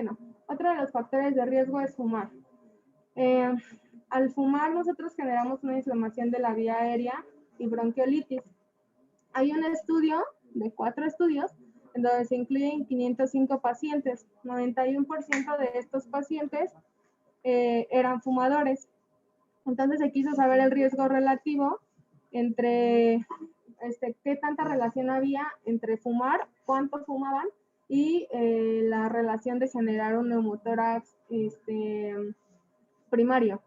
Bueno, otro de los factores de riesgo es fumar. Al fumar nosotros generamos una inflamación de la vía aérea y bronquiolitis. Hay un estudio de 4 estudios en donde se incluyen 505 pacientes. 91% de estos pacientes eran fumadores. Entonces se quiso saber el riesgo relativo entre qué tanta relación había entre fumar, cuánto fumaban y la relación de generar un neumotórax primario,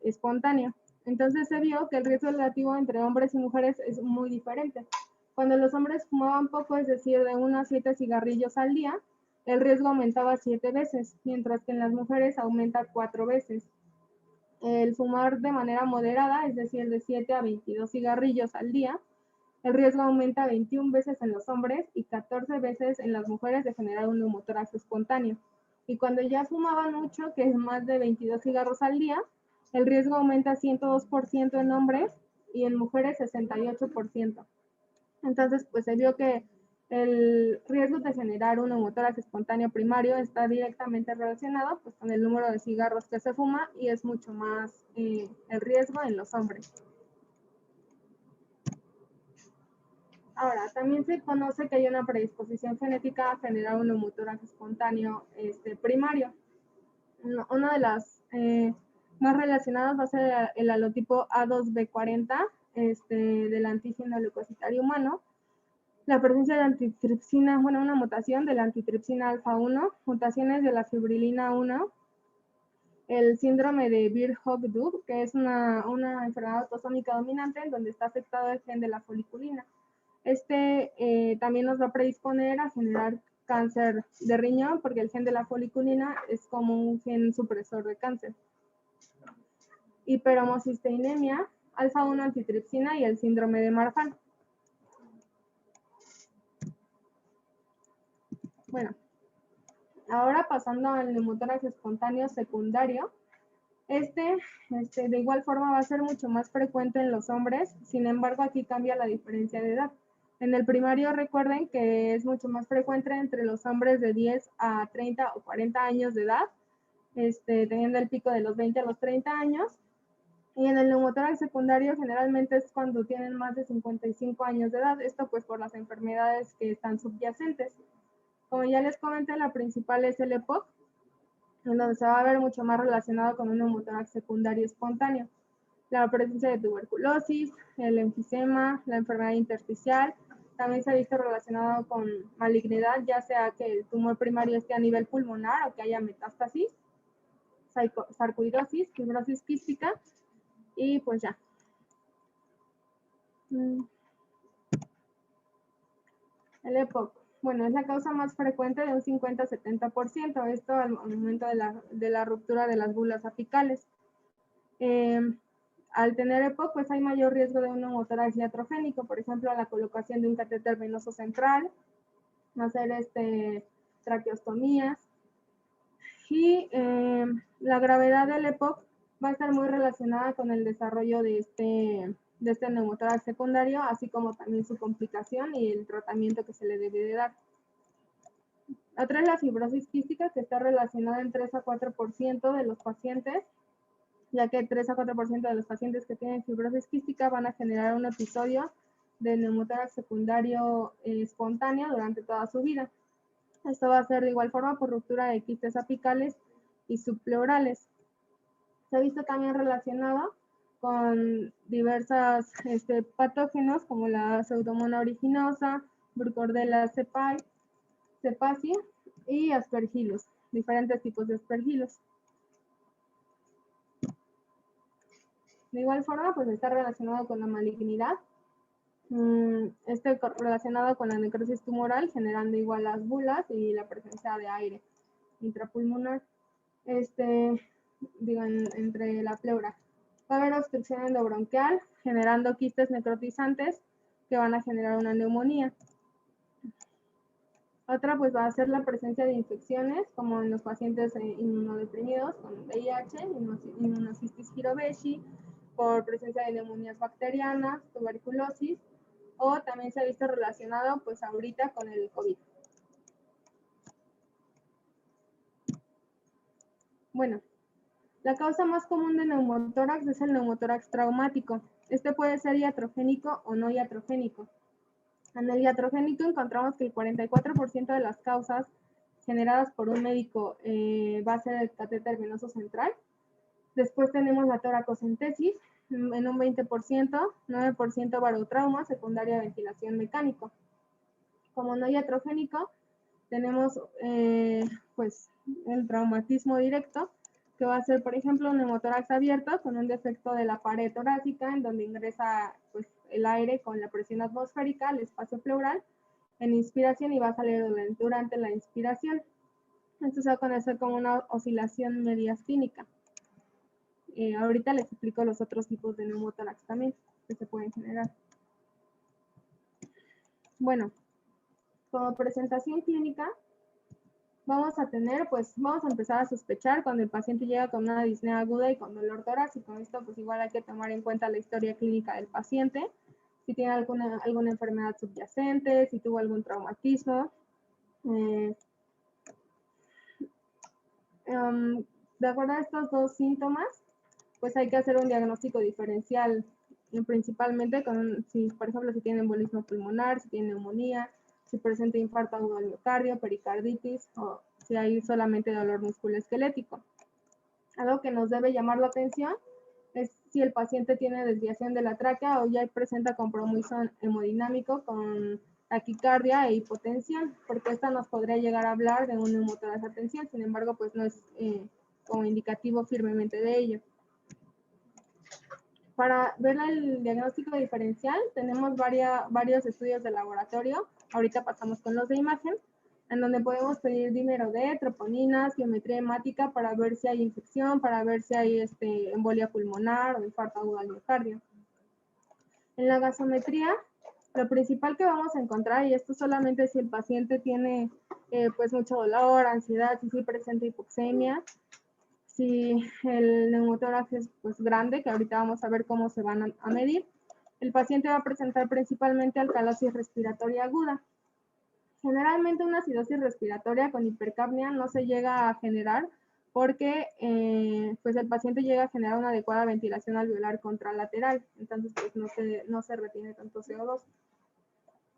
espontáneo. Entonces se vio que el riesgo relativo entre hombres y mujeres es muy diferente. Cuando los hombres fumaban poco, es decir, de 1 a 7 cigarrillos al día, el riesgo aumentaba 7 veces, mientras que en las mujeres aumenta 4 veces. El fumar de manera moderada, es decir, de 7 a 22 cigarrillos al día, el riesgo aumenta 21 veces en los hombres y 14 veces en las mujeres de generar un neumotórax espontáneo. Y cuando ya fumaban mucho, que es más de 22 cigarros al día, el riesgo aumenta 102% en hombres y en mujeres 68%. Entonces, pues se vio que el riesgo de generar un neumotórax espontáneo primario está directamente relacionado pues, con el número de cigarros que se fuma y es mucho más el riesgo en los hombres. Ahora, también se conoce que hay una predisposición genética a generar un neumotórax espontáneo primario. Una de las más relacionadas va a ser el halotipo A2B40 del antígeno leucocitario humano, la presencia de antitripsina, bueno, una mutación de la antitripsina alfa 1, mutaciones de la fibrilina 1, el síndrome de Birt-Hogg-Dubh, que es una enfermedad autosómica dominante en donde está afectado el gen de la foliculina. También nos va a predisponer a generar cáncer de riñón, porque el gen de la foliculina es como un gen supresor de cáncer. Hiperhomocisteinemia, alfa-1 antitripsina y el síndrome de Marfan. Bueno, ahora pasando al neumotórax espontáneo secundario, de igual forma va a ser mucho más frecuente en los hombres, sin embargo aquí cambia la diferencia de edad. En el primario recuerden que es mucho más frecuente entre los hombres de 10 a 30 o 40 años de edad, teniendo el pico de los 20 a los 30 años. Y en el neumotórax secundario generalmente es cuando tienen más de 55 años de edad, esto pues por las enfermedades que están subyacentes. Como ya les comenté, la principal es el EPOC, en donde se va a ver mucho más relacionado con un neumotórax secundario espontáneo. La presencia de tuberculosis, el enfisema, la enfermedad intersticial, también se ha visto relacionado con malignidad, ya sea que el tumor primario esté a nivel pulmonar o que haya metástasis, sarcoidosis, fibrosis quística y pues ya. El EPOC, bueno, es la causa más frecuente de un 50-70%, esto al momento de la ruptura de las bulas apicales. Al tener EPOC, pues hay mayor riesgo de un neumotórax iatrogénico, por ejemplo, la colocación de un catéter venoso central, hacer traqueostomías. Y la gravedad del EPOC va a estar muy relacionada con el desarrollo de este neumotórax secundario, así como también su complicación y el tratamiento que se le debe de dar. Otra es la fibrosis quística, que está relacionada en 3 a 4% de los pacientes, ya que 3 a 4% de los pacientes que tienen fibrosis quística van a generar un episodio de neumotórax secundario espontáneo durante toda su vida. Esto va a ser de igual forma por ruptura de quistes apicales y subpleurales. Se ha visto también relacionado con diversos patógenos como la Pseudomonas aeruginosa, Burkholderia cepacia y Aspergillus, diferentes tipos de Aspergillus. De igual forma, pues está relacionado con la malignidad, relacionado con la necrosis tumoral, generando igual las bulas y la presencia de aire intrapulmonar, entre la pleura. Va a haber obstrucción endobronquial, generando quistes necrotizantes que van a generar una neumonía. Otra pues va a ser la presencia de infecciones, como en los pacientes inmunodeprimidos con VIH, inmunocistis Hirobeshi, por presencia de neumonías bacterianas, tuberculosis, o también se ha visto relacionado pues ahorita con el COVID. Bueno, la causa más común de neumotórax es el neumotórax traumático. Este puede ser iatrogénico o no iatrogénico. En el iatrogénico encontramos que el 44% de las causas generadas por un médico va a ser el catéter venoso central. Después tenemos la toracocentesis en un 20%, 9% barotrauma, secundaria ventilación mecánico. Como no iatrogénico, tenemos pues el traumatismo directo, que va a ser, por ejemplo, un neumotórax abierto con un defecto de la pared torácica en donde ingresa pues, el aire con la presión atmosférica al espacio pleural en inspiración y va a salir durante la inspiración. Esto se va a conocer como una oscilación mediastínica. Ahorita les explico los otros tipos de neumotórax también que se pueden generar. Bueno, como presentación clínica, vamos a empezar a sospechar cuando el paciente llega con una disnea aguda y con dolor torácico. Esto pues igual hay que tomar en cuenta la historia clínica del paciente, si tiene alguna enfermedad subyacente, si tuvo algún traumatismo. De acuerdo a estos dos síntomas, pues hay que hacer un diagnóstico diferencial, principalmente si, por ejemplo, si tiene embolismo pulmonar, si tiene neumonía, si presenta infarto agudo al miocardio, pericarditis o si hay solamente dolor musculoesquelético. Algo que nos debe llamar la atención es si el paciente tiene desviación de la tráquea o ya presenta compromiso hemodinámico con taquicardia e hipotensión, porque esta nos podría llegar a hablar de un neumotórax a tensión, sin embargo, pues no es como indicativo firmemente de ello. Para ver el diagnóstico diferencial, tenemos varios estudios de laboratorio. Ahorita pasamos con los de imagen, en donde podemos pedir dímero D, troponinas, biometría hemática para ver si hay infección, para ver si hay embolia pulmonar o infarto agudo al miocardio. En la gasometría, lo principal que vamos a encontrar, y esto solamente si el paciente tiene pues mucho dolor, ansiedad, si presenta hipoxemia, si el neumotórax es pues grande, que ahorita vamos a ver cómo se van a medir, el paciente va a presentar principalmente alcalosis respiratoria aguda. Generalmente una acidosis respiratoria con hipercapnia no se llega a generar porque pues el paciente llega a generar una adecuada ventilación alveolar contralateral, entonces pues no se retiene tanto CO2.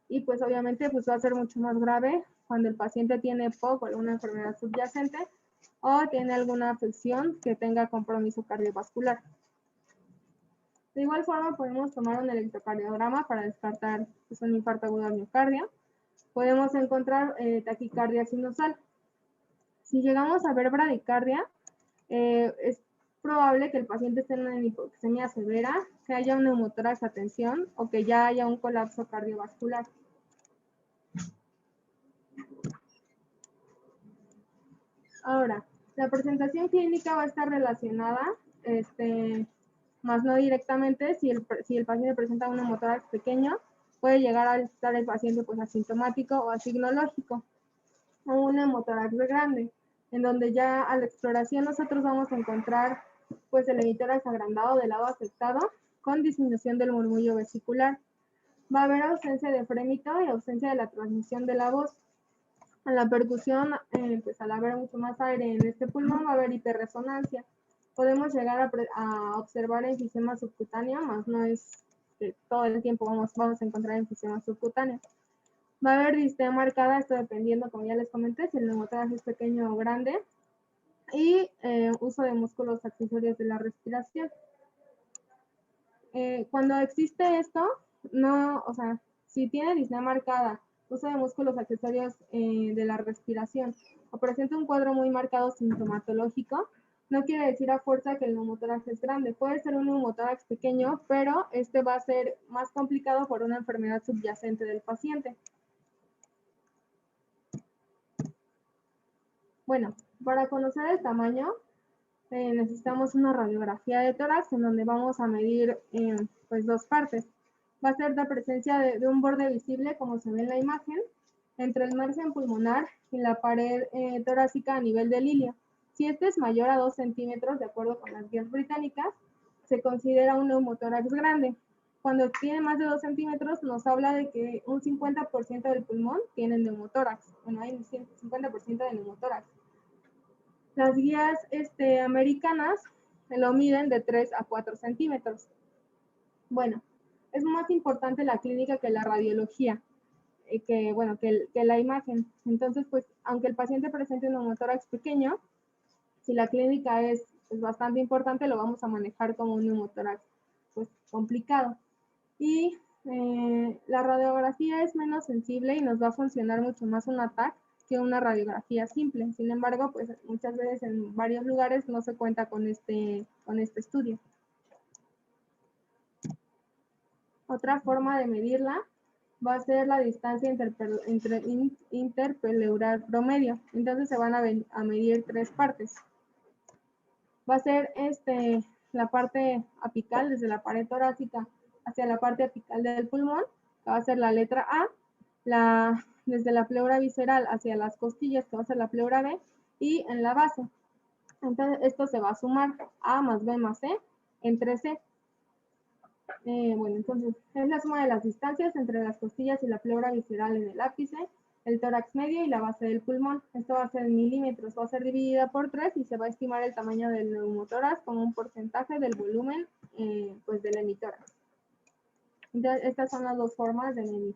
Y pues obviamente pues va a ser mucho más grave cuando el paciente tiene POC o alguna enfermedad subyacente o tiene alguna afección que tenga compromiso cardiovascular. De igual forma podemos tomar un electrocardiograma para descartar pues, un infarto agudo al miocardio. Podemos encontrar taquicardia sinusal. Si llegamos a ver bradicardia, es probable que el paciente esté en una hipoxemia severa, que haya un neumotórax a tensión o que ya haya un colapso cardiovascular. Ahora, la presentación clínica va a estar relacionada, más no directamente, si el paciente presenta un neumotórax pequeño, puede llegar a estar el paciente pues asintomático o asinológico, o un neumotórax grande, en donde ya a la exploración nosotros vamos a encontrar pues el hemitórax agrandado del lado afectado con disminución del murmullo vesicular. Va a haber ausencia de frémito y ausencia de la transmisión de la voz. En la percusión, pues al haber mucho más aire en este pulmón, va a haber hiperresonancia. Podemos llegar a observar enfisema subcutáneo, más no es que todo el tiempo vamos a encontrar enfisema subcutáneo. Va a haber disnea marcada, esto dependiendo, como ya les comenté, si el neumotórax es pequeño o grande. Y uso de músculos accesorios de la respiración. Cuando existe esto, si tiene disnea marcada, uso de músculos accesorios de la respiración o presenta un cuadro muy marcado sintomatológico, no quiere decir a fuerza que el neumotórax es grande. Puede ser un neumotórax pequeño, pero este va a ser más complicado por una enfermedad subyacente del paciente. Bueno, para conocer el tamaño, necesitamos una radiografía de tórax en donde vamos a medir pues dos partes. Va a ser la presencia de un borde visible, como se ve en la imagen, entre el margen pulmonar y la pared torácica a nivel del ilio. Si este es mayor a 2 centímetros, de acuerdo con las guías británicas, se considera un neumotórax grande. Cuando tiene más de 2 centímetros, nos habla de que un 50% del pulmón tiene neumotórax. Bueno, hay un 50% de neumotórax. Las guías americanas lo miden de 3 a 4 centímetros. Bueno, es más importante la clínica que la radiología, que la imagen. Entonces, pues, aunque el paciente presente un neumotórax pequeño, si la clínica es bastante importante, lo vamos a manejar como un neumotórax pues complicado. Y la radiografía es menos sensible y nos va a funcionar mucho más un ATAC que una radiografía simple. Sin embargo, pues muchas veces en varios lugares no se cuenta con este estudio. Otra forma de medirla va a ser la distancia interpleural promedio. Entonces se van a medir 3 partes. Va a ser la parte apical desde la pared torácica hacia la parte apical del pulmón, que va a ser la letra A, desde la pleura visceral hacia las costillas, que va a ser la pleura B, y en la base. Entonces esto se va a sumar A más B más C entre C. Bueno, entonces es la suma de las distancias entre las costillas y la pleura visceral en el ápice, el tórax medio y la base del pulmón. Esto va a ser en milímetros, va a ser dividida por 3 y se va a estimar el tamaño del neumotórax como un porcentaje del volumen pues del hemitórax. Entonces, estas son las dos formas de medir.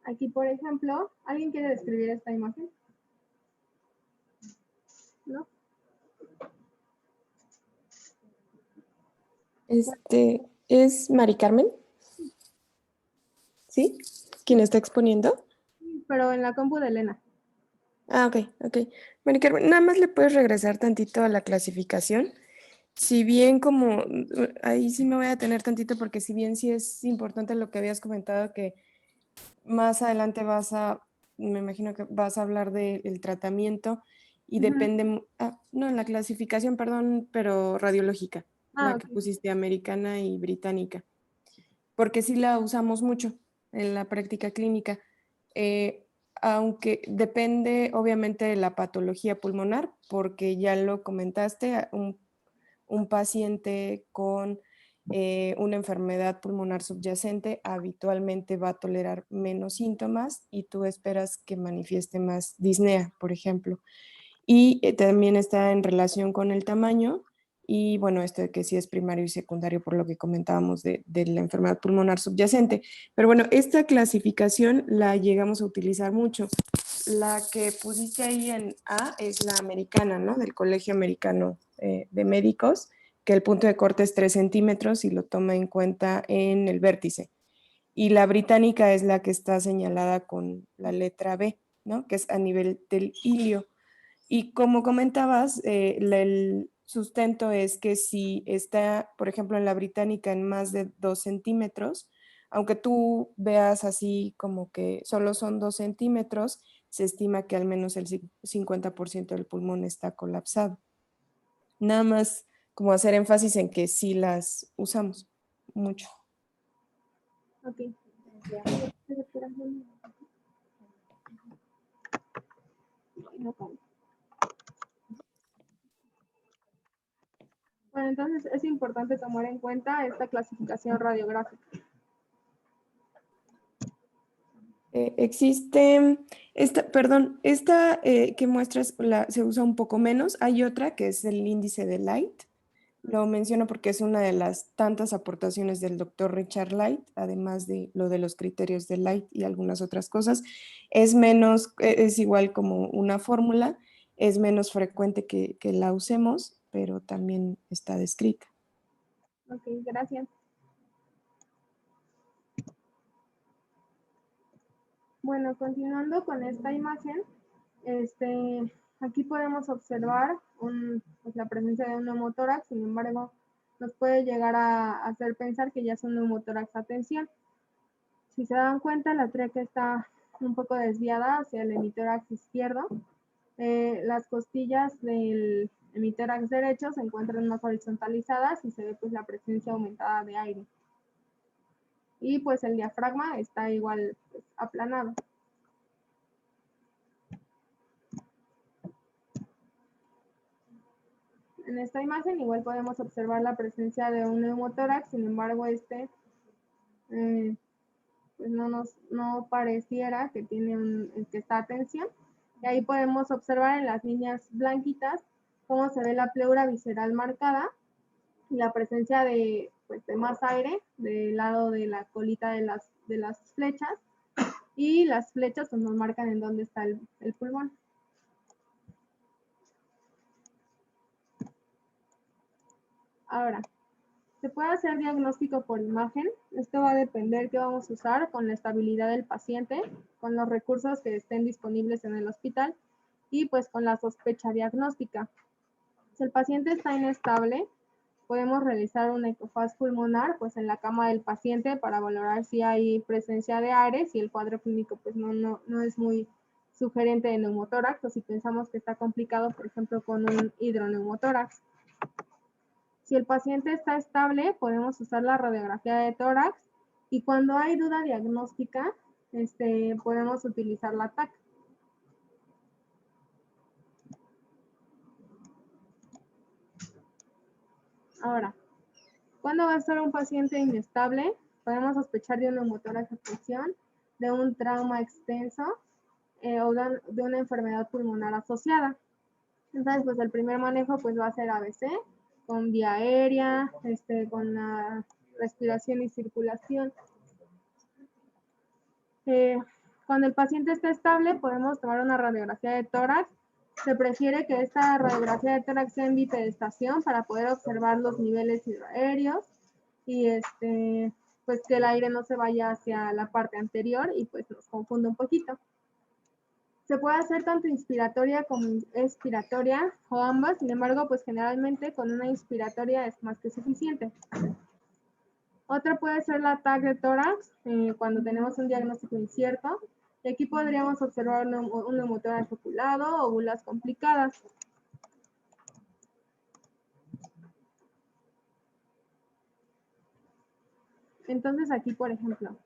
Aquí, por ejemplo, ¿alguien quiere describir esta imagen? ¿No? ¿Es Mari Carmen? ¿Sí? ¿Quién está exponiendo? Pero en la compu de Elena. Ah, ok. Mari Carmen, nada más le puedes regresar tantito a la clasificación. Si bien ahí sí me voy a tener tantito porque si bien sí es importante lo que habías comentado que más adelante me imagino que vas a hablar del tratamiento y depende, no, en la clasificación, perdón, pero radiológica, la que Ok. pusiste americana y británica, porque sí la usamos mucho en la práctica clínica, aunque depende obviamente de la patología pulmonar, porque ya lo comentaste, un paciente con una enfermedad pulmonar subyacente habitualmente va a tolerar menos síntomas y tú esperas que manifieste más disnea, por ejemplo. Y también está en relación con el tamaño y bueno, esto de que sí es primario y secundario por lo que comentábamos de la enfermedad pulmonar subyacente. Pero bueno, esta clasificación la llegamos a utilizar mucho. La que pusiste ahí en A es la americana, ¿no? Del Colegio Americano de Médicos, que el punto de corte es 3 centímetros y lo toma en cuenta en el vértice. Y la británica es la que está señalada con la letra B, ¿no? Que es a nivel del ilio. Y como comentabas, el sustento es que si está, por ejemplo, en la británica en más de 2 centímetros, aunque tú veas así como que solo son 2 centímetros, se estima que al menos el 50% del pulmón está colapsado. Nada más como hacer énfasis en que sí las usamos mucho. Ok. Bueno, entonces es importante tomar en cuenta esta clasificación radiográfica. Existe, esta que muestras se usa un poco menos. Hay otra que es el índice de Light. Lo menciono porque es una de las tantas aportaciones del doctor Richard Light, además de lo de los criterios de Light y algunas otras cosas. Es igual como una fórmula, es menos frecuente que la usemos, pero también está descrita. Ok, gracias. Bueno, continuando con esta imagen, aquí podemos observar pues, la presencia de un neumotórax, sin embargo, nos puede llegar a hacer pensar que ya es un neumotórax a tensión. Si se dan cuenta, la tráquea está un poco desviada hacia el hemitórax izquierdo. Las costillas del hemitórax derecho se encuentran más horizontalizadas y se ve pues la presencia aumentada de aire. Y pues el diafragma está igual pues, aplanado. En esta imagen igual podemos observar la presencia de un neumotórax, sin embargo pues no pareciera que que está a tensión. Y ahí podemos observar en las líneas blanquitas cómo se ve la pleura visceral marcada y la presencia de, pues, de más aire del lado de la colita de las flechas, y las flechas pues, nos marcan en dónde está el pulmón. Ahora, se puede hacer diagnóstico por imagen. Esto va a depender qué vamos a usar con la estabilidad del paciente, con los recursos que estén disponibles en el hospital y pues con la sospecha diagnóstica. Si el paciente está inestable, podemos realizar un ecofaz pulmonar pues en la cama del paciente para valorar si hay presencia de aire, si el cuadro clínico pues no es muy sugerente de neumotórax, o si pensamos que está complicado, por ejemplo, con un hidroneumotórax. Si el paciente está estable, podemos usar la radiografía de tórax, y cuando hay duda diagnóstica, podemos utilizar la TAC. Ahora, ¿cuándo va a estar un paciente inestable? Podemos sospechar de un neumotórax a presión, de un trauma extenso o de una enfermedad pulmonar asociada. Entonces, pues el primer manejo pues va a ser ABC, con vía aérea, con la respiración y circulación. Cuando el paciente está estable, podemos tomar una radiografía de tórax. Se prefiere que esta radiografía de tórax sea en bipedestación para poder observar los niveles hidroaéreos y pues que el aire no se vaya hacia la parte anterior y pues nos confunda un poquito. Se puede hacer tanto inspiratoria como expiratoria o ambas, sin embargo, pues generalmente con una inspiratoria es más que suficiente. Otra puede ser la TAC de tórax, cuando tenemos un diagnóstico incierto. Y aquí podríamos observar un neumotórax oculado o bulas complicadas. Entonces aquí, por ejemplo,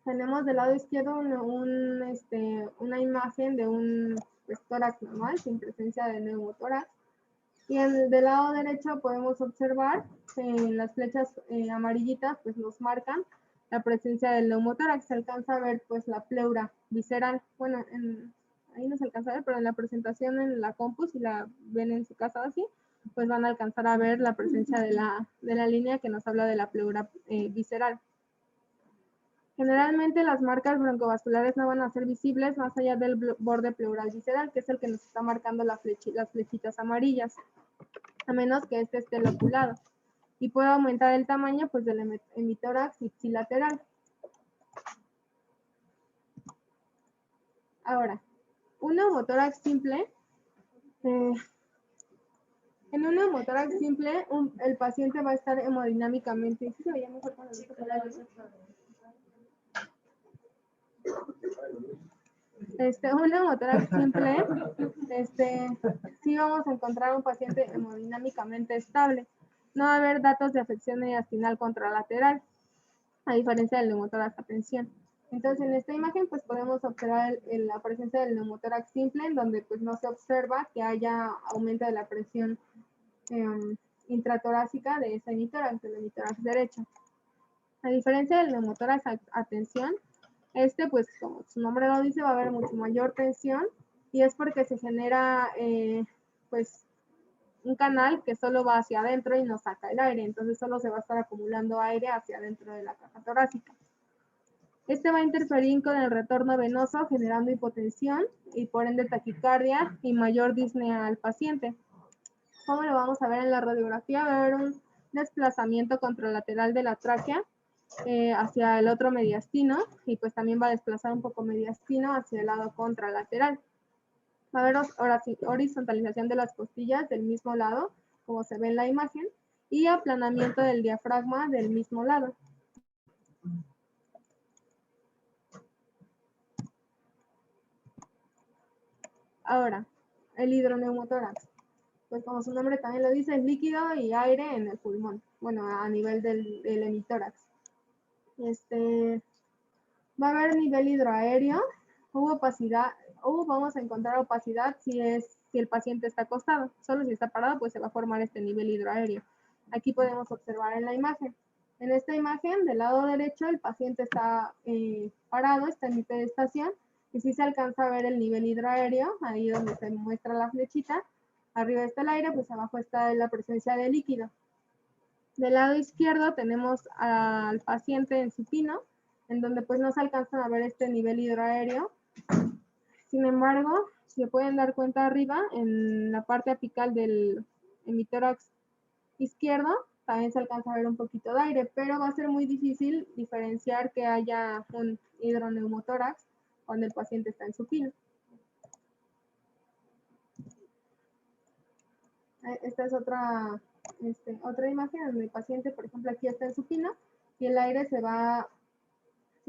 tenemos del lado izquierdo una imagen de un pues, tórax normal, sin presencia de neumotórax. Y del lado derecho podemos observar las flechas amarillitas, pues nos marcan la presencia del neumotórax. Se alcanza a ver pues la pleura visceral. Bueno, ahí no se alcanza a ver, pero en la presentación en la compu, si la ven en su casa así, pues van a alcanzar a ver la presencia de la línea que nos habla de la pleura visceral. Generalmente las marcas broncovasculares no van a ser visibles más allá del borde pleural visceral, que es el que nos está marcando las flechitas amarillas, a menos que este esté loculado. Y puede aumentar el tamaño pues, del hemitórax ipsilateral. Ahora, un neumotórax simple. En un neumotórax simple, el paciente va a estar hemodinámicamente. ¿Sí se veía mejor con un neumotórax simple, sí vamos a encontrar un paciente hemodinámicamente estable. No va a haber datos de afección mediastinal contralateral, a diferencia del neumotórax a tensión. Entonces, en esta imagen, pues podemos observar la presencia del neumotórax simple, en donde pues no se observa que haya aumento de la presión intratorácica de ese hemitórax, del hemitórax derecho. A diferencia del neumotórax a tensión, pues como su nombre lo dice, va a haber mucho mayor tensión, y es porque se genera pues un canal que solo va hacia adentro y no saca el aire, entonces solo se va a estar acumulando aire hacia adentro de la caja torácica. Va a interferir con el retorno venoso, generando hipotensión y por ende taquicardia y mayor disnea al paciente. Como lo vamos a ver en la radiografía, va a haber un desplazamiento contralateral de la tráquea hacia el otro mediastino, y pues también va a desplazar un poco mediastino hacia el lado contralateral. Va a haber horizontalización de las costillas del mismo lado, como se ve en la imagen, y aplanamiento del diafragma del mismo lado. Ahora, el hidroneumotórax. Pues como su nombre también lo dice, es líquido y aire en el pulmón, bueno, a nivel del hemitórax. Va a haber nivel hidroaéreo, vamos a encontrar opacidad si el paciente está acostado. Solo si está parado, pues se va a formar este nivel hidroaéreo. Aquí podemos observar en la imagen. En esta imagen, del lado derecho, el paciente está parado, está en bipedestación, y sí se alcanza a ver el nivel hidroaéreo, ahí donde se muestra la flechita. Arriba está el aire, pues abajo está la presencia de líquido. Del lado izquierdo tenemos al paciente en supino, en donde pues no se alcanza a ver este nivel hidroaéreo. Sin embargo, si se pueden dar cuenta arriba, en la parte apical del hemitórax izquierdo, también se alcanza a ver un poquito de aire, pero va a ser muy difícil diferenciar que haya un hidroneumotórax cuando el paciente está en supino. Esta es otra imagen donde el paciente, por ejemplo, aquí está en supino y el aire se va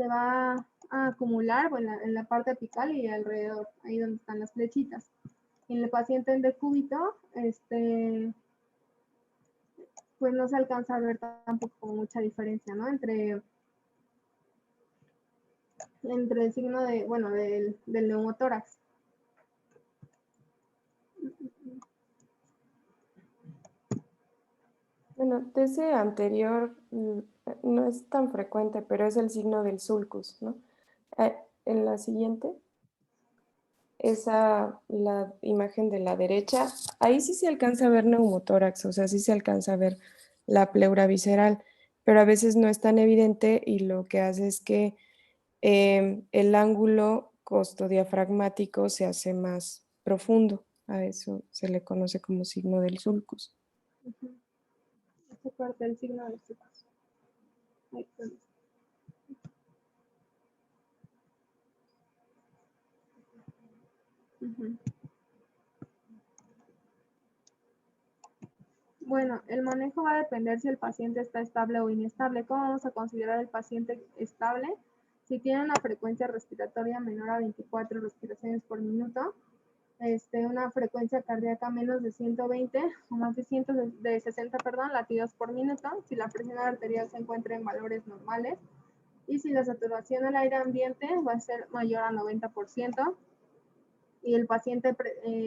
a acumular en la parte apical y alrededor, ahí donde están las flechitas. Y en el paciente en decúbito, pues no se alcanza a ver tampoco mucha diferencia, ¿no? Entre el signo de, bueno, del neumotórax. Bueno, de ese anterior no es tan frecuente, pero es el signo del sulcus, ¿no? En la siguiente, la imagen de la derecha, ahí sí se alcanza a ver neumotórax, o sea, sí se alcanza a ver la pleura visceral, pero a veces no es tan evidente y lo que hace es que el ángulo costodiafragmático se hace más profundo. A eso se le conoce como signo del sulcus. Esta parte del signo del sulcus. Ahí está. Bueno, el manejo va a depender si el paciente está estable o inestable. ¿Cómo vamos a considerar el paciente estable? Si tiene una frecuencia respiratoria menor a 24 respiraciones por minuto, una frecuencia cardíaca menos de 120 o más de 60 latidos por minuto, si la presión arterial se encuentra en valores normales y si la saturación del aire ambiente va a ser mayor a 90% y el paciente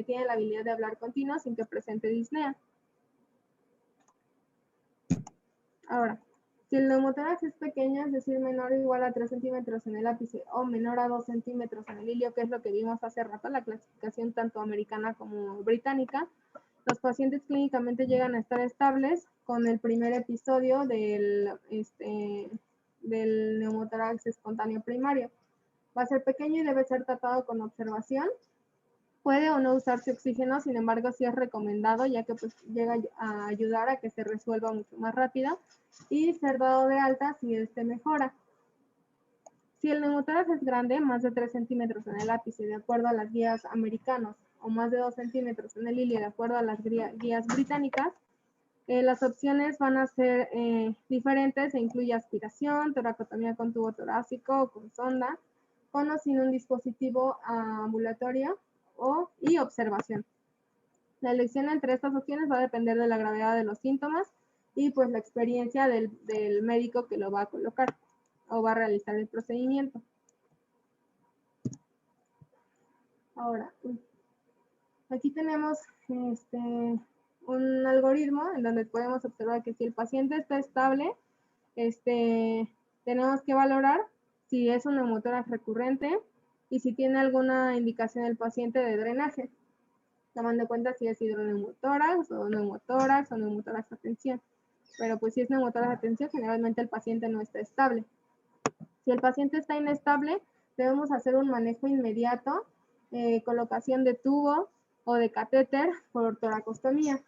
tiene la habilidad de hablar continuo sin que presente disnea. Ahora, si el neumotórax es pequeño, es decir, menor o igual a 3 centímetros en el ápice o menor a 2 centímetros en el ilio, que es lo que vimos hace rato, la clasificación tanto americana como británica, los pacientes clínicamente llegan a estar estables con el primer episodio del neumotórax espontáneo primario. Va a ser pequeño y debe ser tratado con observación. Puede o no usarse oxígeno, sin embargo, sí es recomendado, ya que pues llega a ayudar a que se resuelva mucho más rápido y ser dado de alta si mejora. Si el neumotórax es grande, más de 3 centímetros en el ápice, de acuerdo a las guías americanas, o más de 2 centímetros en el ilio, de acuerdo a las guías británicas, las opciones van a ser diferentes e incluye aspiración, toracotomía con tubo torácico o con sonda, con o sin un dispositivo ambulatorio y observación. La elección entre estas opciones va a depender de la gravedad de los síntomas y pues la experiencia del médico que lo va a colocar o va a realizar el procedimiento. Ahora, aquí tenemos un algoritmo en donde podemos observar que si el paciente está estable, tenemos que valorar si es un neumotórax recurrente y si tiene alguna indicación del paciente de drenaje, tomando en cuenta si es hidroneumotórax o neumotórax atención. Pero pues si es neumotórax atención, generalmente el paciente no está estable. Si el paciente está inestable, debemos hacer un manejo inmediato, colocación de tubo o de catéter por toracostomía.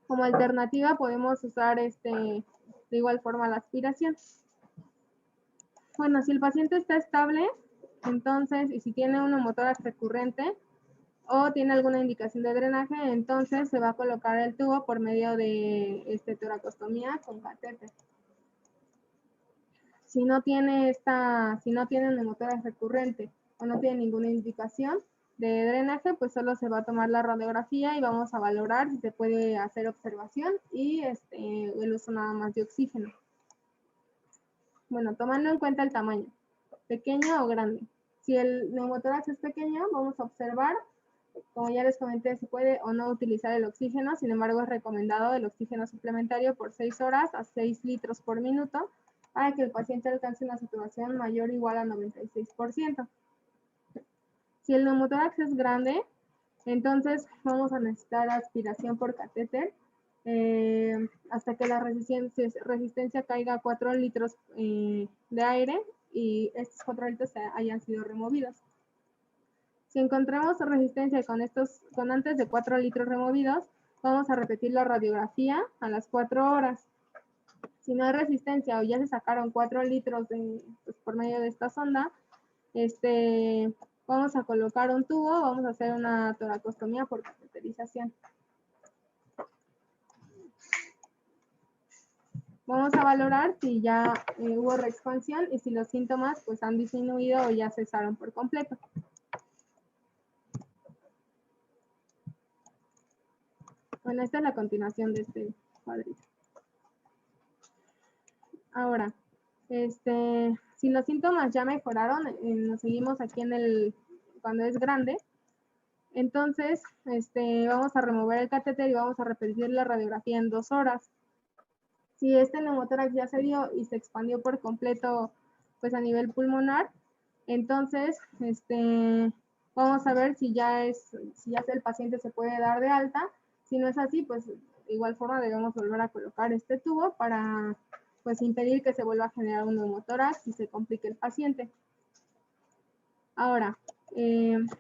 Como alternativa podemos usar de igual forma la aspiración. Bueno, si el paciente está estable, entonces, y si tiene un neumotórax recurrente o tiene alguna indicación de drenaje, entonces se va a colocar el tubo por medio de toracostomía con catéter. Si no tiene neumotórax recurrente o no tiene ninguna indicación de drenaje, pues solo se va a tomar la radiografía y vamos a valorar si se puede hacer observación y el uso nada más de oxígeno. Bueno, tomando en cuenta el tamaño, pequeño o grande. Si el neumotórax es pequeño, vamos a observar, como ya les comenté, se puede o no utilizar el oxígeno, sin embargo es recomendado el oxígeno suplementario por 6 horas a 6 litros por minuto para que el paciente alcance una saturación mayor o igual a 96%. Si el neumotórax es grande, entonces vamos a necesitar aspiración por catéter hasta que la resistencia caiga a 4 litros de aire y estos 4 litros hayan sido removidos. Si encontramos resistencia con antes de 4 litros removidos, vamos a repetir la radiografía a las 4 horas. Si no hay resistencia o ya se sacaron 4 litros pues, por medio de esta sonda, vamos a colocar un tubo, vamos a hacer una toracostomía por cateterización. Vamos a valorar si ya hubo reexpansión y si los síntomas pues han disminuido o ya cesaron por completo. Bueno, esta es la continuación de este cuadrito. Ahora, si los síntomas ya mejoraron, nos seguimos aquí cuando es grande, entonces vamos a remover el catéter y vamos a repetir la radiografía en 2 horas. Si este neumotórax ya se dio y se expandió por completo pues a nivel pulmonar, entonces vamos a ver si ya el paciente se puede dar de alta. Si no es así, pues de igual forma debemos volver a colocar este tubo para pues impedir que se vuelva a generar un neumotórax y se complique el paciente. Ahora,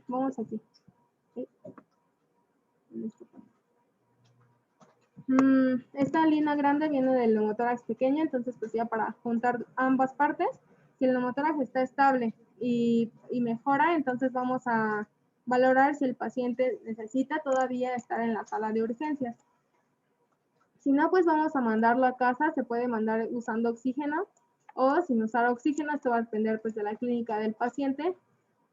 vamos aquí. Esta línea grande viene del neumotórax pequeño, entonces pues ya para juntar ambas partes, si el neumotórax está estable y mejora, entonces vamos a valorar si el paciente necesita todavía estar en la sala de urgencias. Si no, pues vamos a mandarlo a casa, se puede mandar usando oxígeno o sin usar oxígeno, esto va a depender pues de la clínica del paciente,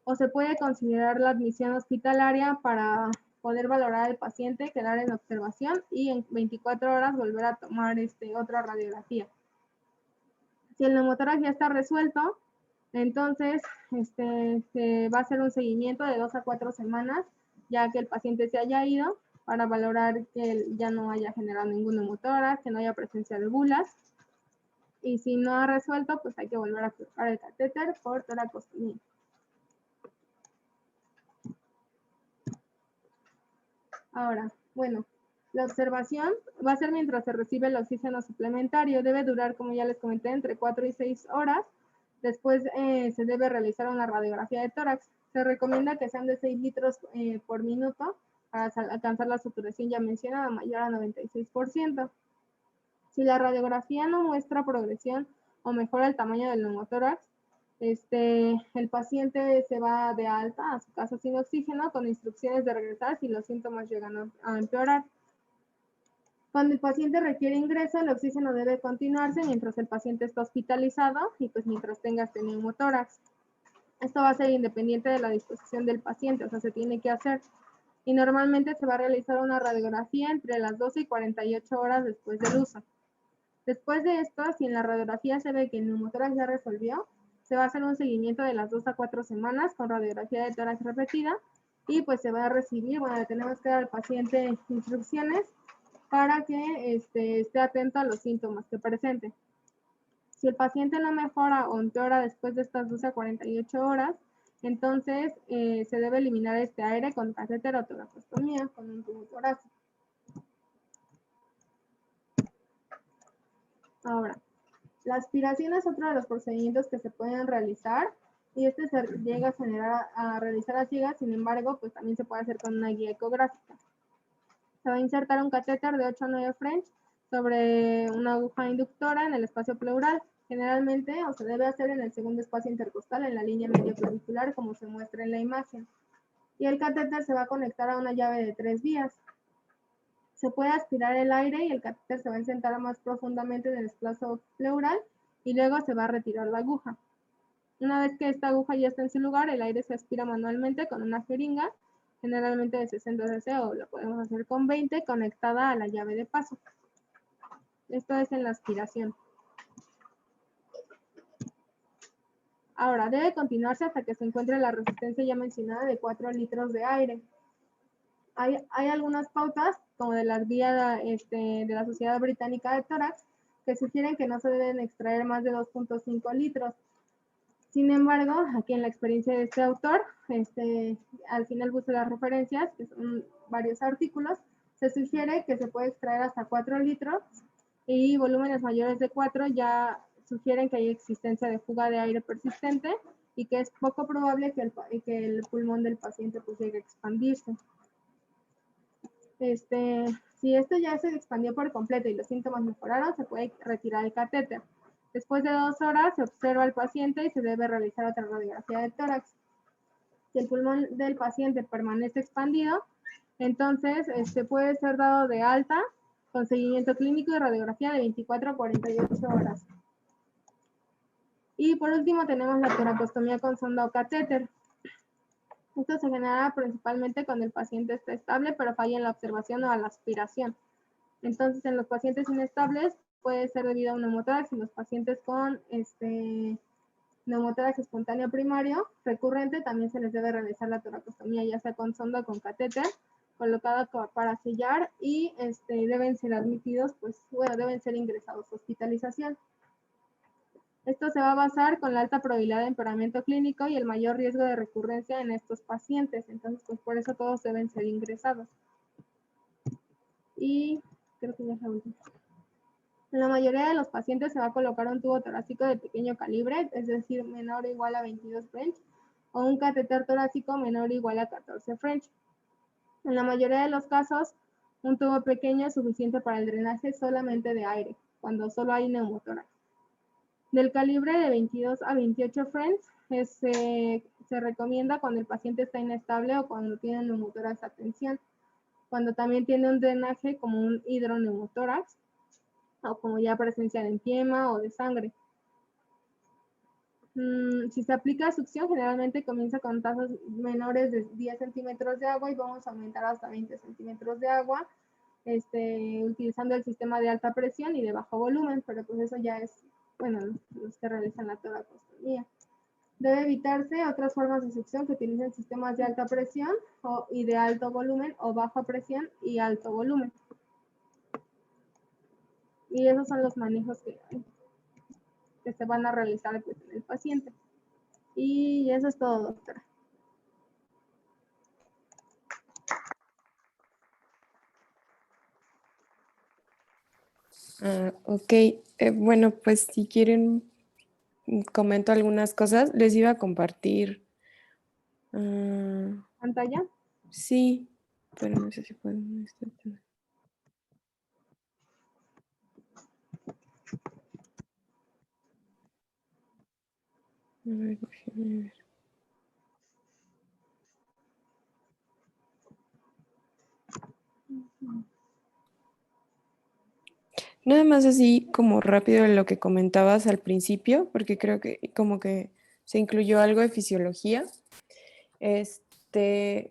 o se puede considerar la admisión hospitalaria para poder valorar al paciente, quedar en observación y en 24 horas volver a tomar otra radiografía. Si el neumotórax ya está resuelto, entonces se va a hacer un seguimiento de 2 a 4 semanas, ya que el paciente se haya ido, para valorar que ya no haya generado ningún neumotórax, que no haya presencia de bulas. Y si no ha resuelto, pues hay que volver a colocar el catéter por toracostomía. Ahora, bueno, la observación va a ser mientras se recibe el oxígeno suplementario. Debe durar, como ya les comenté, entre 4 y 6 horas. Después se debe realizar una radiografía de tórax. Se recomienda que sean de 6 litros por minuto para alcanzar la saturación ya mencionada, mayor a 96%. Si la radiografía no muestra progresión o mejora el tamaño del neumotórax, el paciente se va de alta a su casa sin oxígeno con instrucciones de regresar si los síntomas llegan a empeorar. Cuando el paciente requiere ingreso, el oxígeno debe continuarse mientras el paciente está hospitalizado y pues mientras tenga este neumotórax. Esto va a ser independiente de la disposición del paciente, o sea, se tiene que hacer. Y normalmente se va a realizar una radiografía entre las 12 y 48 horas después del uso. Después de esto, si en la radiografía se ve que el neumotórax ya resolvió, se va a hacer un seguimiento de las 2 a 4 semanas con radiografía de tórax repetida y pues se va a recibir, bueno, tenemos que dar al paciente instrucciones para que esté atento a los síntomas que presente. Si el paciente no mejora o empeora después de estas 12 a 48 horas, entonces se debe eliminar este aire con catéter o toracostomía con un tubo torácico. Ahora, la aspiración es otro de los procedimientos que se pueden realizar y se llega a realizar a ciegas, sin embargo, pues también se puede hacer con una guía ecográfica. Se va a insertar un catéter de 8 a 9 French sobre una aguja inductora en el espacio pleural. Generalmente, o se debe hacer en el segundo espacio intercostal, en la línea medio clavicular, como se muestra en la imagen. Y el catéter se va a conectar a una llave de 3 vías. Se puede aspirar el aire y el catéter se va a insertar más profundamente en el espacio pleural y luego se va a retirar la aguja. Una vez que esta aguja ya está en su lugar, el aire se aspira manualmente con una jeringa, generalmente de 60 cc o lo podemos hacer con 20, conectada a la llave de paso. Esto es en la aspiración. Ahora, debe continuarse hasta que se encuentre la resistencia ya mencionada de 4 litros de aire. Hay algunas pautas, como de las guías de la Sociedad Británica de Tórax, que sugieren que no se deben extraer más de 2.5 litros. Sin embargo, aquí en la experiencia de este autor, al final busca las referencias, que son varios artículos, se sugiere que se puede extraer hasta 4 litros y volúmenes mayores de 4 ya sugieren que hay existencia de fuga de aire persistente y que es poco probable que el pulmón del paciente pues, llegue a expandirse. Si esto ya se expandió por completo y los síntomas mejoraron, se puede retirar el catéter. Después de 2 horas se observa al paciente y se debe realizar otra radiografía de tórax. Si el pulmón del paciente permanece expandido, entonces puede ser dado de alta con seguimiento clínico y radiografía de 24 a 48 horas. Y por último tenemos la toracostomía con sonda o catéter. Esto se genera principalmente cuando el paciente está estable, pero falla en la observación o a la aspiración. Entonces, en los pacientes inestables puede ser debido a un neumotórax. En los pacientes con neumotórax espontáneo primario recurrente también se les debe realizar la toracostomía, ya sea con sonda o con catéter, colocada para sellar y deben ser admitidos, deben ser ingresados a hospitalización. Esto se va a basar con la alta probabilidad de empeoramiento clínico y el mayor riesgo de recurrencia en estos pacientes. Entonces, pues por eso todos deben ser ingresados. Y creo que ya es la última. En la mayoría de los pacientes se va a colocar un tubo torácico de pequeño calibre, es decir, menor o igual a 22 French, o un catéter torácico menor o igual a 14 French. En la mayoría de los casos, un tubo pequeño es suficiente para el drenaje solamente de aire, cuando solo hay neumotórax. Del calibre de 22 a 28 French se recomienda cuando el paciente está inestable o cuando tiene neumotórax a tensión, cuando también tiene un drenaje como un hidroneumotórax o como ya presencia de empiema o de sangre. Si se aplica succión, generalmente comienza con tasas menores de 10 centímetros de agua y vamos a aumentar hasta 20 centímetros de agua, utilizando el sistema de alta presión y de bajo volumen, pero pues eso ya es, bueno, los que realizan la toracostomía. Debe evitarse otras formas de succión que utilicen sistemas de alta presión y de alto volumen o baja presión y alto volumen. Y esos son los manejos que se van a realizar pues, en el paciente. Y eso es todo, doctora. Ok, bueno, pues si quieren comento algunas cosas. Les iba a compartir. ¿Pantalla? Sí, pero no sé si pueden. A ver, déjenme ver. Nada más así como rápido lo que comentabas al principio, porque creo que como que se incluyó algo de fisiología,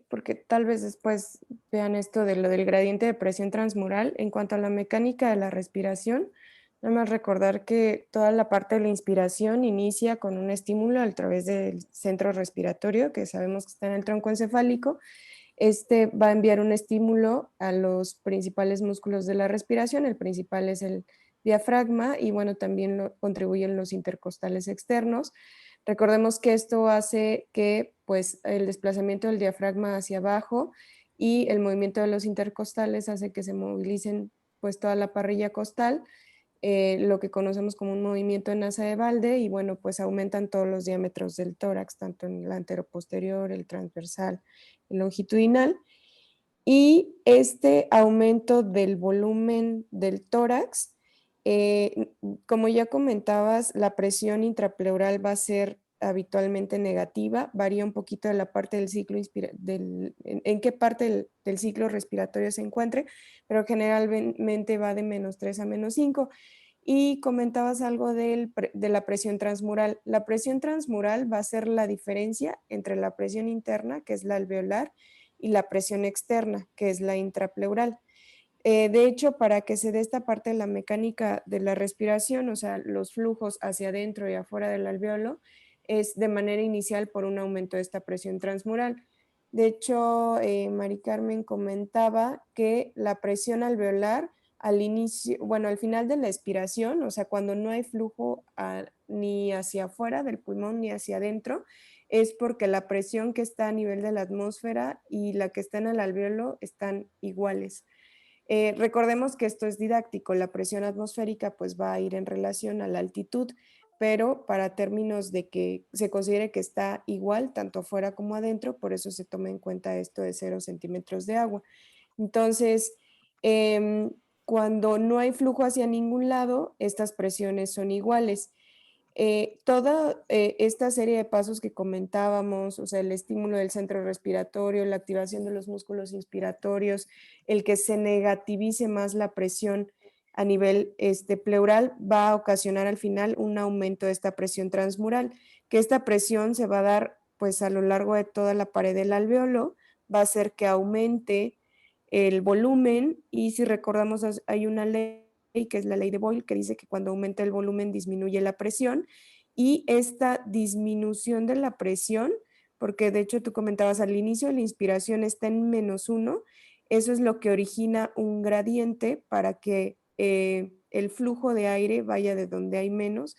porque tal vez después vean esto de lo del gradiente de presión transmural. En cuanto a la mecánica de la respiración, nada más recordar que toda la parte de la inspiración inicia con un estímulo a través del centro respiratorio, que sabemos que está en el tronco encefálico. Va a enviar un estímulo a los principales músculos de la respiración. El principal es el diafragma y bueno, también contribuyen los intercostales externos. Recordemos que esto hace que pues, el desplazamiento del diafragma hacia abajo y el movimiento de los intercostales hace que se movilicen pues, toda la parrilla costal, lo que conocemos como un movimiento en asa de Walde, y bueno, pues aumentan todos los diámetros del tórax, tanto en el anteroposterior, el transversal, el longitudinal. Y este aumento del volumen del tórax, como ya comentabas, la presión intrapleural va a ser habitualmente negativa, varía un poquito de la parte del ciclo, en qué parte del ciclo respiratorio se encuentre, pero generalmente va de -3 a -5. Y comentabas algo de la presión transmural. La presión transmural va a ser la diferencia entre la presión interna, que es la alveolar, y la presión externa, que es la intrapleural. De hecho, para que se dé esta parte de la mecánica de la respiración, o sea, los flujos hacia adentro y afuera del alveolo, es de manera inicial por un aumento de esta presión transmural. De hecho, Mari Carmen comentaba que la presión alveolar al inicio, bueno, al final de la expiración, o sea, cuando no hay flujo ni hacia afuera del pulmón ni hacia adentro, es porque la presión que está a nivel de la atmósfera y la que está en el alvéolo están iguales. Recordemos que esto es didáctico, la presión atmosférica pues va a ir en relación a la altitud, pero para términos de que se considere que está igual tanto afuera como adentro, por eso se toma en cuenta esto de 0 centímetros de agua. Entonces, cuando no hay flujo hacia ningún lado, estas presiones son iguales. Toda esta serie de pasos que comentábamos, o sea, el estímulo del centro respiratorio, la activación de los músculos inspiratorios, el que se negativice más la presión a nivel pleural, va a ocasionar al final un aumento de esta presión transmural, que esta presión se va a dar pues a lo largo de toda la pared del alvéolo, va a hacer que aumente el volumen y si recordamos hay una ley que es la ley de Boyle, que dice que cuando aumenta el volumen disminuye la presión y esta disminución de la presión, porque de hecho tú comentabas al inicio de la inspiración está en -1, eso es lo que origina un gradiente para que el flujo de aire vaya de donde hay menos,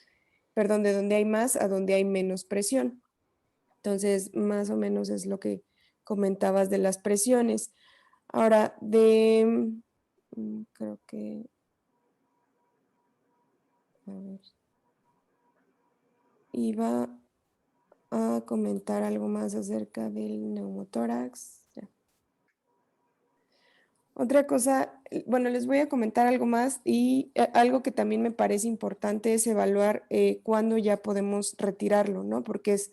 perdón, de donde hay más a donde hay menos presión. Entonces, más o menos es lo que comentabas de las presiones. Ahora, creo que, a ver, iba a comentar algo más acerca del neumotórax. Ya. Otra cosa, bueno, les voy a comentar algo más y algo que también me parece importante es evaluar cuándo ya podemos retirarlo, ¿no? Porque es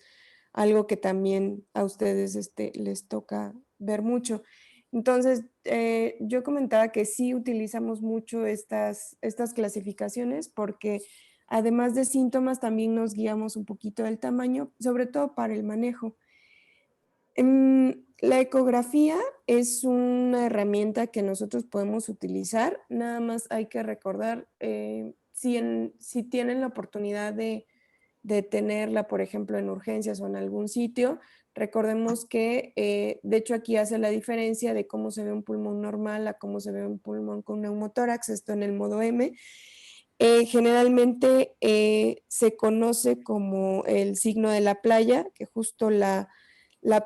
algo que también a ustedes les toca ver mucho. Entonces, yo comentaba que sí utilizamos mucho estas clasificaciones porque además de síntomas también nos guiamos un poquito del tamaño, sobre todo para el manejo. La ecografía es una herramienta que nosotros podemos utilizar, nada más hay que recordar, si tienen la oportunidad de tenerla, por ejemplo, en urgencias o en algún sitio, recordemos que, de hecho, aquí hace la diferencia de cómo se ve un pulmón normal a cómo se ve un pulmón con neumotórax, esto en el modo M. Generalmente se conoce como el signo de la playa, que justo la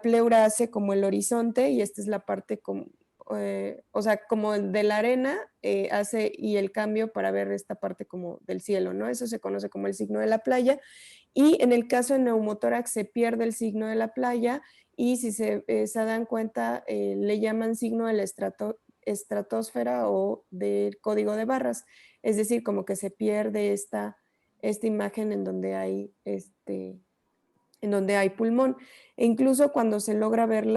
pleura hace como el horizonte y esta es la parte como, o sea, como de la arena hace y el cambio para ver esta parte como del cielo, ¿no? Eso se conoce como el signo de la playa y en el caso de neumotórax se pierde el signo de la playa y si se dan cuenta le llaman signo de la estratosfera o del código de barras, es decir, como que se pierde esta imagen en donde hay pulmón. E incluso cuando se logra ver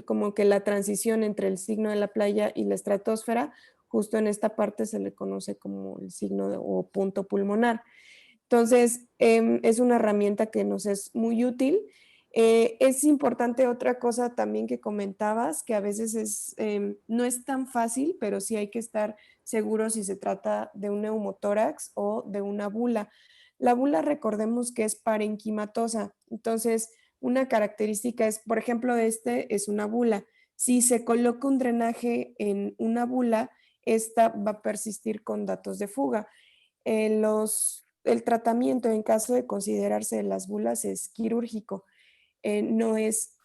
como que la transición entre el signo de la playa y la estratosfera, justo en esta parte se le conoce como el signo o punto pulmonar. Entonces, es una herramienta que nos es muy útil. Es importante otra cosa también que comentabas, que a veces no es tan fácil, pero sí hay que estar seguros si se trata de un neumotórax o de una bula. La bula recordemos que es parenquimatosa, entonces una característica es, por ejemplo, es una bula. Si se coloca un drenaje en una bula, esta va a persistir con datos de fuga. El tratamiento en caso de considerarse las bulas es quirúrgico, no es,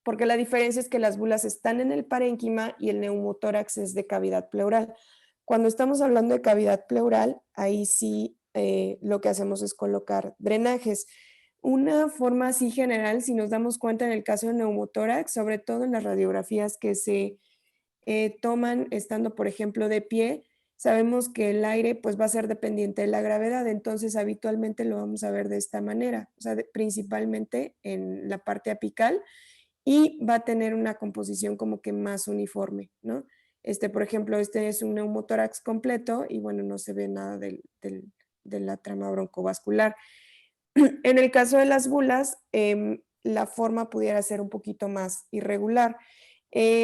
porque la diferencia es que las bulas están en el parénquima y el neumotórax es de cavidad pleural. Cuando estamos hablando de cavidad pleural, ahí sí lo que hacemos es colocar drenajes. Una forma así general, si nos damos cuenta en el caso de neumotórax, sobre todo en las radiografías que se toman estando, por ejemplo, de pie, sabemos que el aire pues va a ser dependiente de la gravedad, entonces habitualmente lo vamos a ver de esta manera, o sea, principalmente en la parte apical y va a tener una composición como que más uniforme, ¿no? Por ejemplo, este es un neumotórax completo y bueno, no se ve nada de la trama broncovascular. En el caso de las bulas, la forma pudiera ser un poquito más irregular.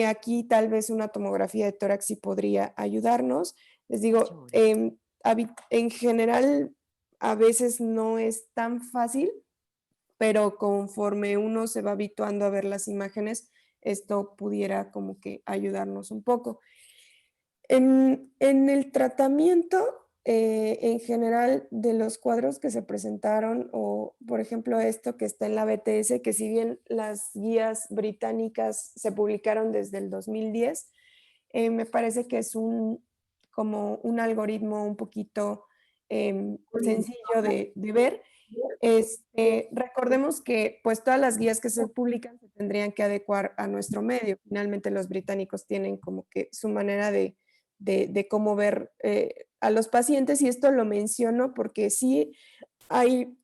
Aquí tal vez una tomografía de tórax sí podría ayudarnos. Les digo, en general a veces no es tan fácil, pero conforme uno se va habituando a ver las imágenes, esto pudiera como que ayudarnos un poco. En el tratamiento, en general, de los cuadros que se presentaron, o por ejemplo esto que está en la BTS, que si bien las guías británicas se publicaron desde el 2010, me parece que es como un algoritmo un poquito sencillo de ver. Recordemos que pues todas las guías que se publican se tendrían que adecuar a nuestro medio. Finalmente los británicos tienen como que su manera de cómo ver a los pacientes, y esto lo menciono porque sí hay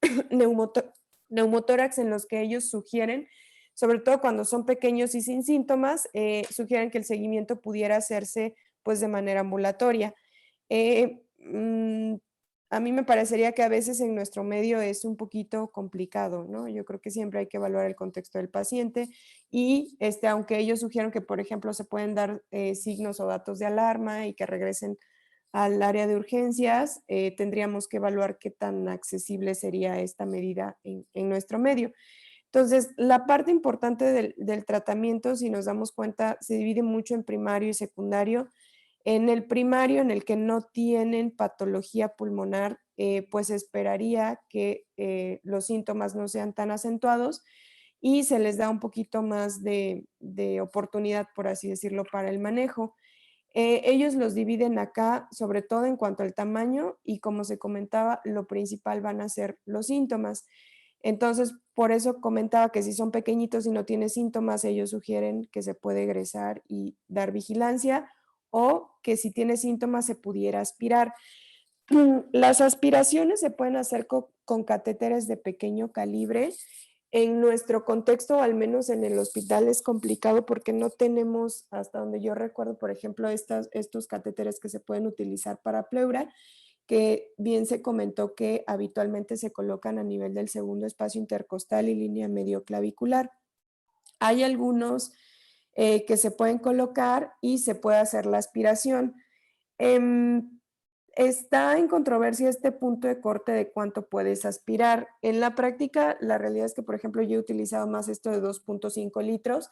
neumotórax en los que ellos sugieren, sobre todo cuando son pequeños y sin síntomas, sugieren que el seguimiento pudiera hacerse pues de manera ambulatoria. Eh, mm, a mí me parecería que a veces en nuestro medio es un poquito complicado, ¿no? Yo creo que siempre hay que evaluar el contexto del paciente y aunque ellos sugieren que, por ejemplo, se pueden dar signos o datos de alarma y que regresen al área de urgencias, tendríamos que evaluar qué tan accesible sería esta medida en nuestro medio. Entonces, la parte importante del tratamiento, si nos damos cuenta, se divide mucho en primario y secundario. En el primario, en el que no tienen patología pulmonar, pues esperaría que los síntomas no sean tan acentuados y se les da un poquito más de oportunidad, por así decirlo, para el manejo. Ellos los dividen acá, sobre todo en cuanto al tamaño y como se comentaba, lo principal van a ser los síntomas. Entonces, por eso comentaba que si son pequeñitos y no tienen síntomas, ellos sugieren que se puede egresar y dar vigilancia o que si tiene síntomas se pudiera aspirar. Las aspiraciones se pueden hacer con catéteres de pequeño calibre. En nuestro contexto, o al menos en el hospital, es complicado porque no tenemos, hasta donde yo recuerdo, por ejemplo, estos catéteres que se pueden utilizar para pleura, que bien se comentó que habitualmente se colocan a nivel del segundo espacio intercostal y línea medioclavicular. Hay algunos que se pueden colocar y se puede hacer la aspiración. Está en controversia este punto de corte de cuánto puedes aspirar. En la práctica, la realidad es que, por ejemplo, yo he utilizado más esto de 2.5 litros,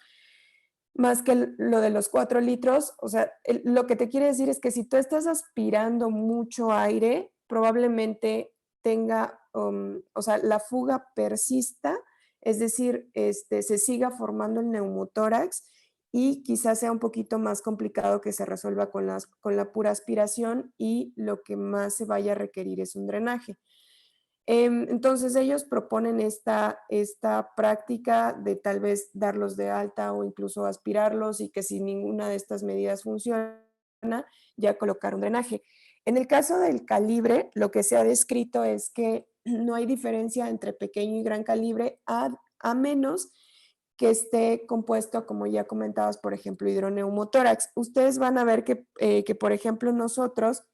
más que lo de los 4 litros. O sea, lo que te quiere decir es que si tú estás aspirando mucho aire, probablemente tenga, o sea, la fuga persista, es decir, se siga formando el neumotórax y quizás sea un poquito más complicado que se resuelva con la pura aspiración y lo que más se vaya a requerir es un drenaje. Entonces ellos proponen esta práctica de tal vez darlos de alta o incluso aspirarlos y que si ninguna de estas medidas funciona, ya colocar un drenaje. En el caso del calibre, lo que se ha descrito es que no hay diferencia entre pequeño y gran calibre a menos que esté compuesto, como ya comentabas, por ejemplo, hidroneumotórax. Ustedes van a ver que por ejemplo, nosotros,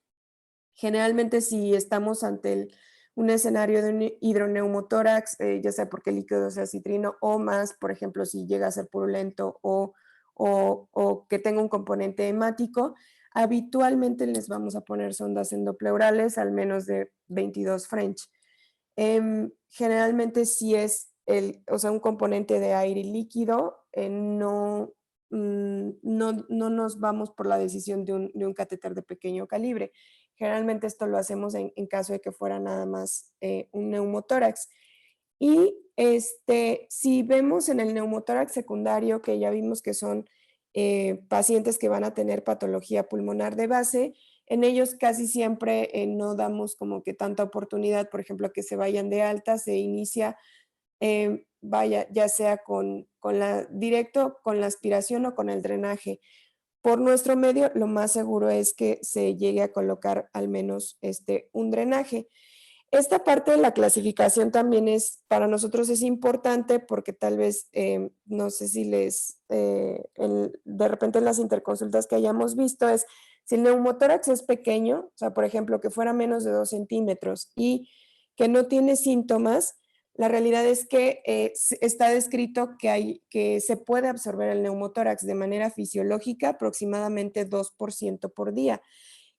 generalmente si estamos ante un escenario de un hidroneumotórax, ya sea porque el líquido sea citrino o más, por ejemplo, si llega a ser purulento o que tenga un componente hemático, habitualmente les vamos a poner sondas endopleurales al menos de 22 French. Generalmente si es o sea, un componente de aire líquido, no nos vamos por la decisión de un catéter de pequeño calibre. Generalmente esto lo hacemos en caso de que fuera nada más un neumotórax. Y si vemos en el neumotórax secundario, que ya vimos que son pacientes que van a tener patología pulmonar de base, en ellos casi siempre no damos como que tanta oportunidad, por ejemplo, a que se vayan de alta, se inicia, ya sea directo con la aspiración o con el drenaje. Por nuestro medio, lo más seguro es que se llegue a colocar al menos un drenaje. Esta parte de la clasificación también para nosotros es importante porque tal vez, no sé si de repente en las interconsultas que hayamos visto si el neumotórax es pequeño, o sea, por ejemplo, que fuera menos de 2 centímetros y que no tiene síntomas, la realidad es que está descrito que se puede absorber el neumotórax de manera fisiológica aproximadamente 2% por día.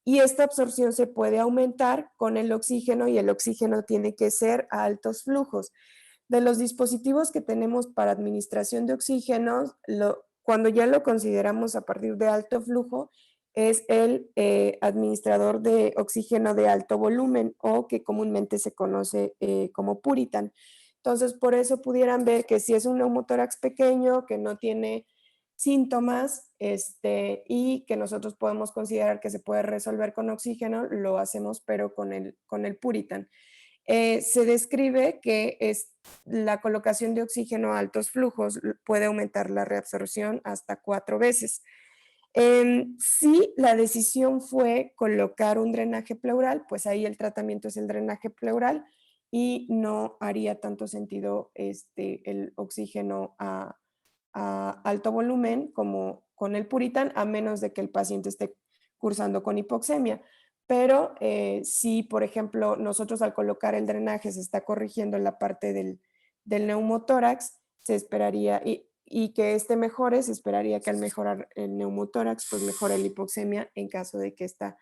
Y esta absorción se puede aumentar con el oxígeno y el oxígeno tiene que ser a altos flujos. De los dispositivos que tenemos para administración de oxígeno, cuando ya lo consideramos a partir de alto flujo, es el administrador de oxígeno de alto volumen o que comúnmente se conoce como Puritan. Entonces, por eso pudieran ver que si es un neumotórax pequeño, que no tiene síntomas y que nosotros podemos considerar que se puede resolver con oxígeno, lo hacemos pero con el Puritan. Se describe que la colocación de oxígeno a altos flujos puede aumentar la reabsorción hasta 4 veces. Si la decisión fue colocar un drenaje pleural, pues ahí el tratamiento es el drenaje pleural y no haría tanto sentido el oxígeno a alto volumen como con el Puritan, a menos de que el paciente esté cursando con hipoxemia. Pero si, por ejemplo, nosotros al colocar el drenaje se está corrigiendo la parte del neumotórax, se esperaría, y que este mejore, se esperaría que al mejorar el neumotórax, pues mejore la hipoxemia en caso de que esta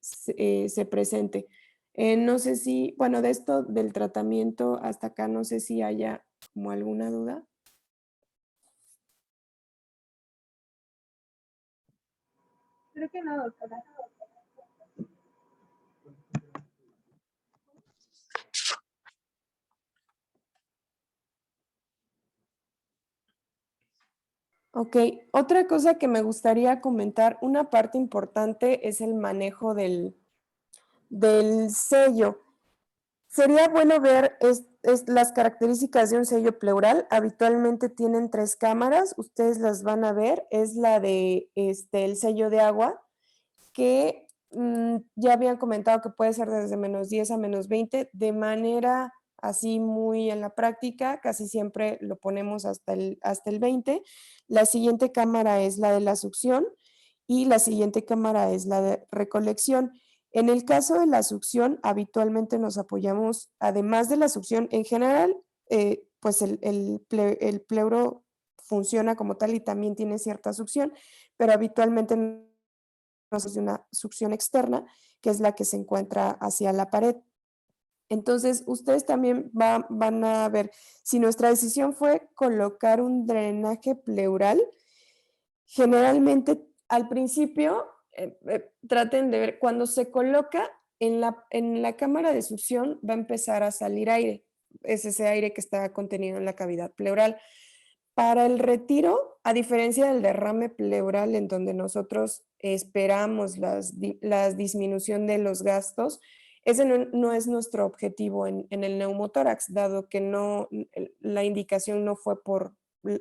se presente. No sé si, bueno, de esto del tratamiento hasta acá, no sé si haya como alguna duda. Creo que no, doctora. Ok, otra cosa que me gustaría comentar, una parte importante es el manejo del sello. Sería bueno ver las características de un sello pleural. Habitualmente tienen 3 cámaras, ustedes las van a ver. Es la de el sello de agua, que ya habían comentado que puede ser desde -10 a -20, de manera así muy en la práctica, casi siempre lo ponemos hasta el 20. La siguiente cámara es la de la succión y la siguiente cámara es la de recolección. En el caso de la succión, habitualmente nos apoyamos, además de la succión, en general, pues el pleuro funciona como tal y también tiene cierta succión, pero habitualmente nos de una succión externa, que es la que se encuentra hacia la pared. Entonces, ustedes también van a ver, si nuestra decisión fue colocar un drenaje pleural, generalmente al principio traten de ver, cuando se coloca en la cámara de succión va a empezar a salir aire, es ese aire que está contenido en la cavidad pleural. Para el retiro, a diferencia del derrame pleural en donde nosotros esperamos la disminución de los gastos, ese no es nuestro objetivo en el neumotórax, dado que la indicación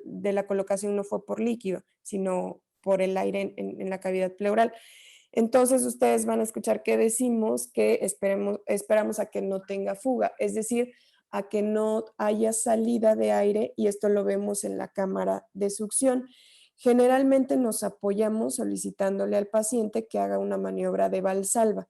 de la colocación no fue por líquido, sino por el aire en la cavidad pleural. Entonces ustedes van a escuchar que decimos que esperamos a que no tenga fuga, es decir, a que no haya salida de aire, y esto lo vemos en la cámara de succión. Generalmente nos apoyamos solicitándole al paciente que haga una maniobra de Valsalva,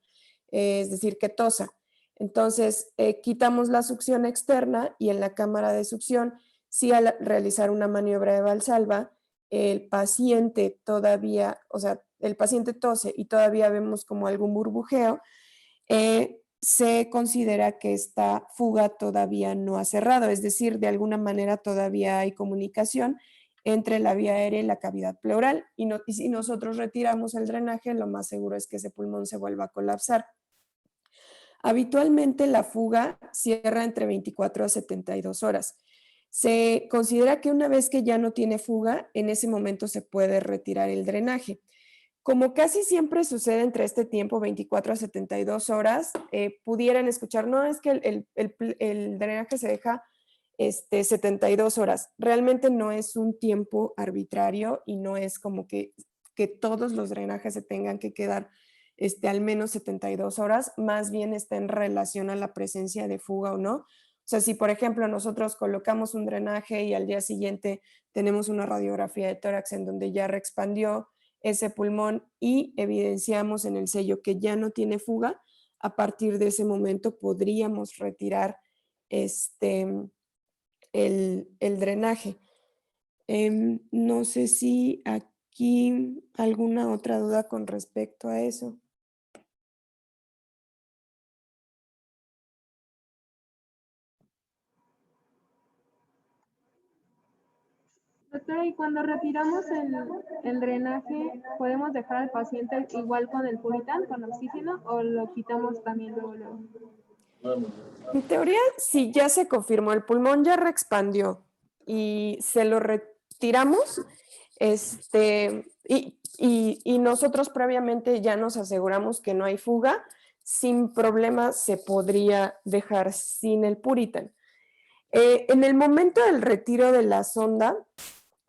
es decir, que tosa. Entonces, quitamos la succión externa y en la cámara de succión, si al realizar una maniobra de Valsalva, el paciente todavía, o sea, el paciente tose y todavía vemos como algún burbujeo, se considera que esta fuga todavía no ha cerrado, es decir, de alguna manera todavía hay comunicación entre la vía aérea y la cavidad pleural, y si nosotros retiramos el drenaje, lo más seguro es que ese pulmón se vuelva a colapsar. Habitualmente la fuga cierra entre 24 a 72 horas. Se considera que una vez que ya no tiene fuga, en ese momento se puede retirar el drenaje. Como casi siempre sucede entre este tiempo, 24 a 72 horas, pudieran escuchar, no, es que el drenaje se deja 72 horas. Realmente no es un tiempo arbitrario y no es como que todos los drenajes se tengan que quedar al menos 72 horas, más bien está en relación a la presencia de fuga o no. O sea, si por ejemplo nosotros colocamos un drenaje y al día siguiente tenemos una radiografía de tórax en donde ya reexpandió ese pulmón y evidenciamos en el sello que ya no tiene fuga, a partir de ese momento podríamos retirar el drenaje. No sé si aquí alguna otra duda con respecto a eso. Doctora, y cuando retiramos el drenaje, ¿podemos dejar al paciente igual con el Puritan, con oxígeno, o lo quitamos también luego? En teoría, si ya se confirmó, el pulmón ya reexpandió y se lo retiramos, y nosotros previamente ya nos aseguramos que no hay fuga, sin problema se podría dejar sin el Puritan. En el momento del retiro de la sonda,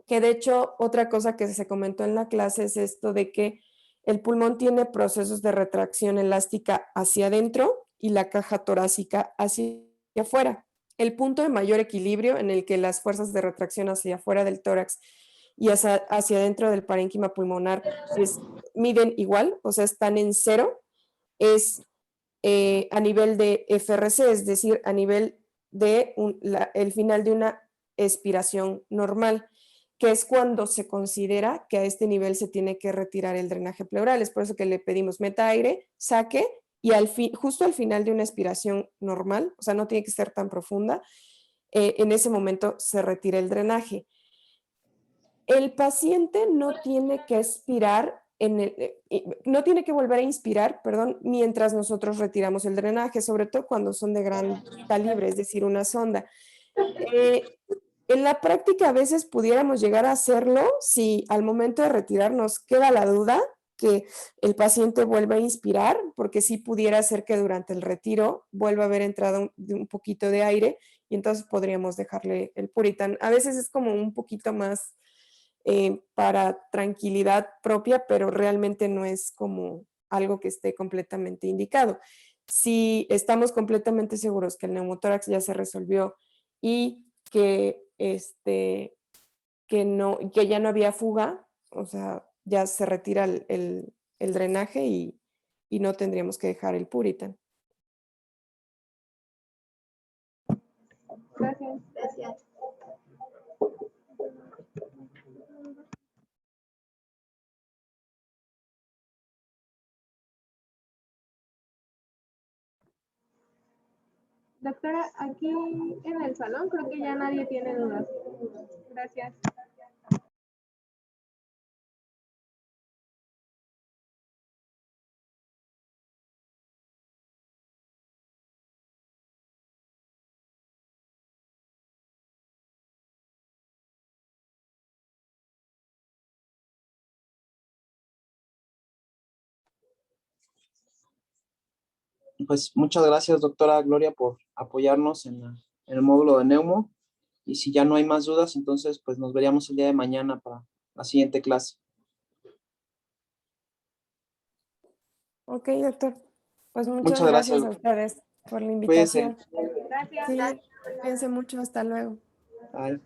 que de hecho otra cosa que se comentó en la clase es esto de que el pulmón tiene procesos de retracción elástica hacia adentro y la caja torácica hacia afuera. El punto de mayor equilibrio en el que las fuerzas de retracción hacia afuera del tórax y hacia adentro del parénquima pulmonar miden igual, o sea, están en cero, es a nivel de FRC, es decir, a nivel de el final de una expiración normal, que es cuando se considera que a este nivel se tiene que retirar el drenaje pleural. Es por eso que le pedimos meta aire, saque, y justo al final de una expiración normal, o sea, no tiene que ser tan profunda, en ese momento se retira el drenaje. El paciente no tiene que expirar no tiene que volver a inspirar, perdón, mientras nosotros retiramos el drenaje, sobre todo cuando son de gran calibre, es decir, una sonda. En la práctica a veces pudiéramos llegar a hacerlo si al momento de retirar nos queda la duda que el paciente vuelva a inspirar, porque sí pudiera ser que durante el retiro vuelva a haber entrado un poquito de aire y entonces podríamos dejarle el Puritan. A veces es como un poquito más para tranquilidad propia, pero realmente no es como algo que esté completamente indicado. Si estamos completamente seguros que el neumotórax ya se resolvió y que, que ya no había fuga, o sea, ya se retira el drenaje y no tendríamos que dejar el Puritan. Gracias. Gracias. Doctora, aquí en el salón creo que ya nadie tiene dudas. Gracias. Pues muchas gracias, doctora Gloria, por apoyarnos en el módulo de Neumo. Y si ya no hay más dudas, entonces pues nos veríamos el día de mañana para la siguiente clase. Ok, doctor. Pues muchas Muchas gracias gracias. a ustedes por la Cuídense. invitación. Gracias. Sí, cuídense mucho. Hasta luego. Bye.